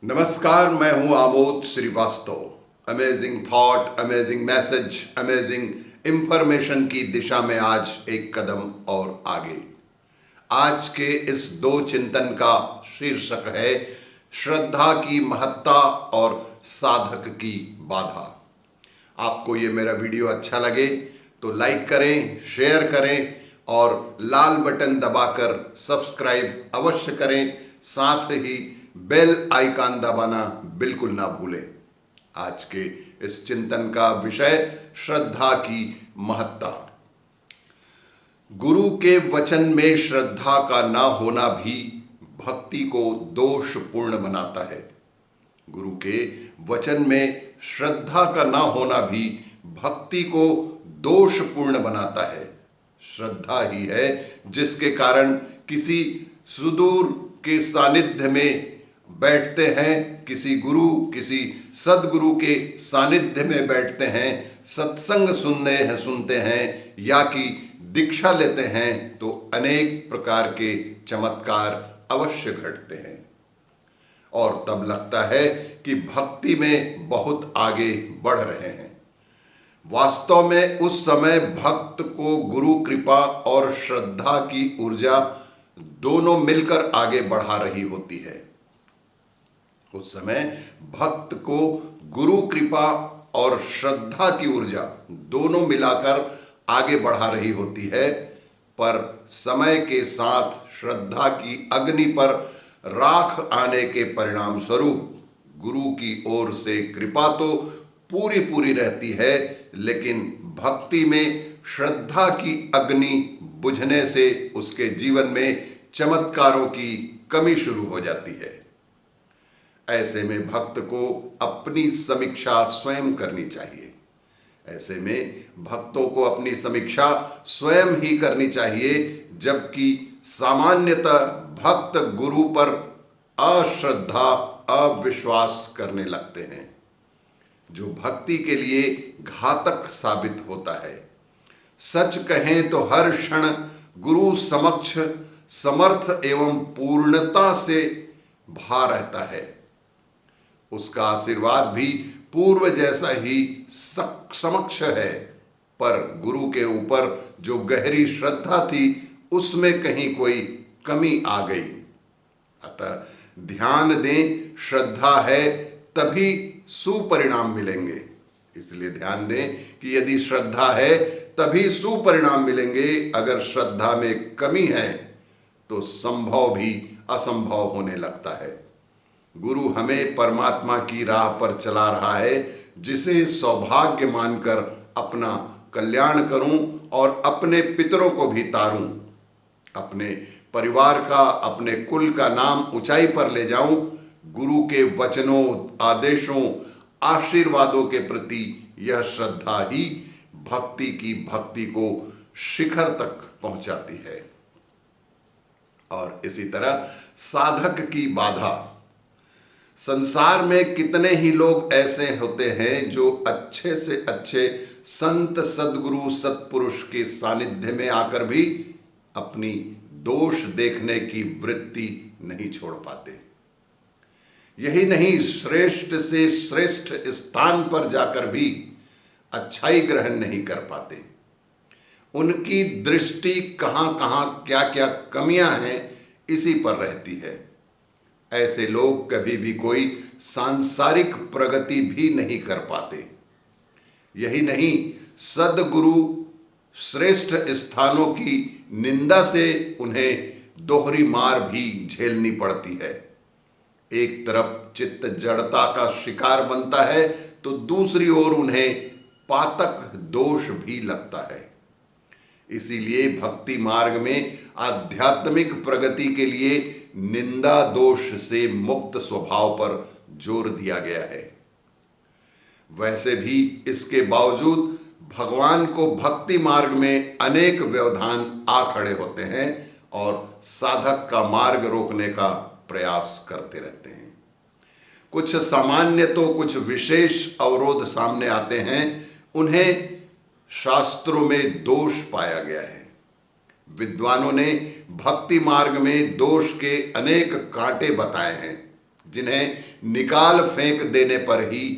नमस्कार, मैं हूं Amod Srivastava. Amazing thought, amazing message, amazing information की दिशा में आज एक कदम और आगे। आज के इस दो चिंतन का शीर्षक है श्रद्धा की महत्ता और साधक की बाधा। आपको ये मेरा वीडियो अच्छा लगे तो लाइक करें, शेयर करें और लाल बटन दबाकर सब्सक्राइब अवश्य करें। साथ ही बेल आइकन दबाना बिल्कुल ना भूलें। आज के इस चिंतन का विषय श्रद्धा की महत्ता। गुरु के वचन में श्रद्धा का ना होना भी भक्ति को दोषपूर्ण बनाता है। गुरु के वचन में श्रद्धा का ना होना भी भक्ति को दोषपूर्ण बनाता है। श्रद्धा ही है जिसके कारण किसी सुदूर के सानिध्य में बैठते हैं, किसी गुरु, किसी सदगुरु के सानिध्य में बैठते हैं, सत्संग सुनते हैं या कि दीक्षा लेते हैं तो अनेक प्रकार के चमत्कार अवश्य घटते हैं और तब लगता है कि भक्ति में बहुत आगे बढ़ रहे हैं। वास्तव में उस समय भक्त को गुरु कृपा और श्रद्धा की ऊर्जा दोनों मिलकर आगे बढ़ा रही होती है। उस समय भक्त को गुरु कृपा और श्रद्धा की ऊर्जा दोनों मिलाकर आगे बढ़ा रही होती है, पर समय के साथ श्रद्धा की अग्नि पर राख आने के परिणाम स्वरूप गुरु की ओर से कृपा तो पूरी रहती है, लेकिन भक्ति में श्रद्धा की अग्नि बुझने से उसके जीवन में चमत्कारों की कमी शुरू हो जाती है। ऐसे में भक्त को अपनी समीक्षा स्वयं करनी चाहिए। ऐसे में भक्तों को अपनी समीक्षा स्वयं ही करनी चाहिए, जबकि सामान्यतः भक्त गुरु पर अश्रद्धा, अविश्वास करने लगते हैं, जो भक्ति के लिए घातक साबित होता है। सच कहें तो हर क्षण गुरु समक्ष समर्थ एवं पूर्णता से भा रहता है। उसका आशीर्वाद भी पूर्व जैसा ही समक्ष है, पर गुरु के ऊपर जो गहरी श्रद्धा थी उसमें कहीं कोई कमी आ गई। अतः ध्यान दें, श्रद्धा है तभी सुपरिणाम मिलेंगे। इसलिए ध्यान दें कि यदि श्रद्धा है तभी सुपरिणाम मिलेंगे। अगर श्रद्धा में कमी है तो संभव भी असंभव होने लगता है। गुरु हमें परमात्मा की राह पर चला रहा है, जिसे सौभाग्य मानकर अपना कल्याण करूं और अपने पितरों को भी तारूं, अपने परिवार का, अपने कुल का नाम ऊंचाई पर ले जाऊं। गुरु के वचनों, आदेशों, आशीर्वादों के प्रति यह श्रद्धा ही भक्ति को शिखर तक पहुंचाती है। और इसी तरह साधक की बाधा। संसार में कितने ही लोग ऐसे होते हैं जो अच्छे से अच्छे संत, सदगुरु, सत्पुरुष के सानिध्य में आकर भी अपनी दोष देखने की वृत्ति नहीं छोड़ पाते। यही नहीं, श्रेष्ठ से श्रेष्ठ स्थान पर जाकर भी अच्छाई ग्रहण नहीं कर पाते। उनकी दृष्टि कहां क्या क्या कमियां हैं इसी पर रहती है। ऐसे लोग कभी भी कोई सांसारिक प्रगति भी नहीं कर पाते। यही नहीं, सदगुरु श्रेष्ठ स्थानों की निंदा से उन्हें दोहरी मार भी झेलनी पड़ती है। एक तरफ चित्त जड़ता का शिकार बनता है तो दूसरी ओर उन्हें पातक दोष भी लगता है। इसीलिए भक्ति मार्ग में आध्यात्मिक प्रगति के लिए निंदा दोष से मुक्त स्वभाव पर जोर दिया गया है। वैसे भी इसके बावजूद भगवान को भक्ति मार्ग में अनेक व्यवधान आ खड़े होते हैं और साधक का मार्ग रोकने का प्रयास करते रहते हैं। कुछ सामान्य तो कुछ विशेष अवरोध सामने आते हैं, उन्हें शास्त्रों में दोष पाया गया है। विद्वानों ने भक्ति मार्ग में दोष के अनेक कांटे बताए हैं, जिन्हें निकाल फेंक देने पर ही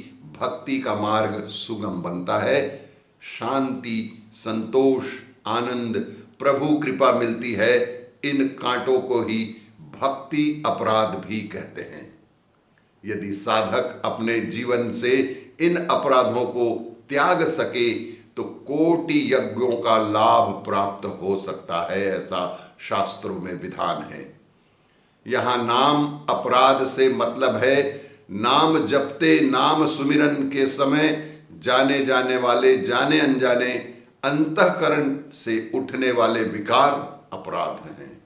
भक्ति का मार्ग सुगम बनता है। शांति, संतोष, आनंद, प्रभु कृपा मिलती है। इन कांटों को ही भक्ति अपराध भी कहते हैं। यदि साधक अपने जीवन से इन अपराधों को त्याग सके तो कोटि यज्ञों का लाभ प्राप्त हो सकता है, ऐसा शास्त्रों में विधान है। यहां नाम अपराध से मतलब है नाम जपते, नाम सुमिरन के समय जाने जाने वाले, जाने अनजाने अंतःकरण से उठने वाले विकार अपराध हैं।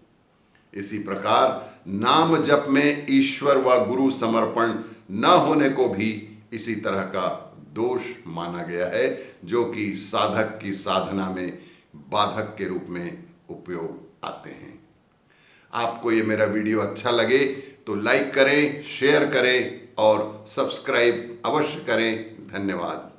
इसी प्रकार नाम जप में ईश्वर व गुरु समर्पण न होने को भी इसी तरह का दोष माना गया है, जो कि साधक की साधना में बाधक के रूप में उपयोग आते हैं। आपको ये मेरा वीडियो अच्छा लगे तो लाइक करें, शेयर करें और सब्सक्राइब अवश्य करें। धन्यवाद।